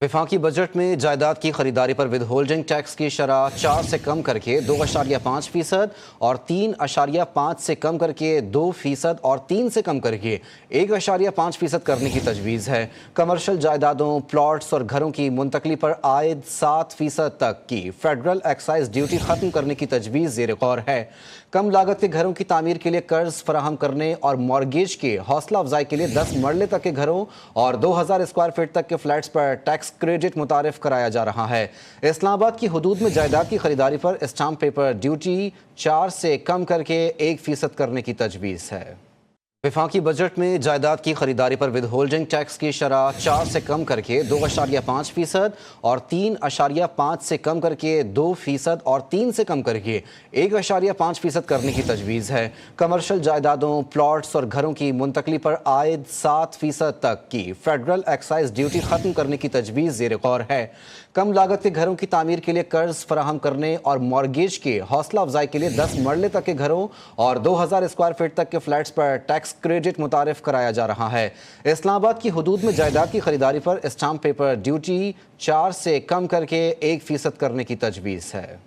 वफाकी बजट में जायदाद की खरीदारी पर विद होल्डिंग टैक्स की शरह 4 से कम करके 2.5% और 3.5 से कम करके 2% और 3 से कम करके 1.5% करने की तजवीज़ है। कमर्शियल जायदादों, प्लॉट्स और घरों की मुंतकली पर आयद 7% तक की फेडरल एक्साइज ड्यूटी ख़त्म करने की तजवीज़ ज़ेर गौर है। कम लागत के घरों की तामीर के लिए कर्ज फराहम करने और मॉर्गेज के हौसला अफजाई के लिए 10 मरले तक के घरों और 2000 स्क्वायर फीट तक के फ्लैट्स पर टैक्स क्रेडिट मुतारिफ कराया जा रहा है। इस्लामाबाद की हुदूद में जायदाद की खरीदारी पर स्टाम्प पेपर ड्यूटी 4 से कम करके 1% करने की तजवीज़ है। वफाकी बजट में जायदाद की खरीदारी पर विद होल्डिंग टैक्स की शरह 4 से कम करके 2.5% और 3.5 से कम करके 2% और 3 से कम करके 1.5% करने की तजवीज़ है। कमर्शियल जायदादों, प्लॉट्स और घरों की मुंतकली पर आयद 7% तक की फेडरल एक्साइज ड्यूटी ख़त्म करने की तजवीज़ ज़ेर गौर है। कम लागत के घरों की तामीर के लिए कर्ज फराहम करने और मॉर्गेज के हौसला अफजाई के लिए 10 मरले तक के घरों और 2000 स्क्वायर फीट तक के फ्लैट्स पर टैक्स क्रेडिट मुतारिफ कराया जा रहा है। इस्लामाबाद की हुदूद में जायदाद की खरीदारी पर स्टाम्प पेपर ड्यूटी 4 से कम करके 1% करने की तजवीज़ है।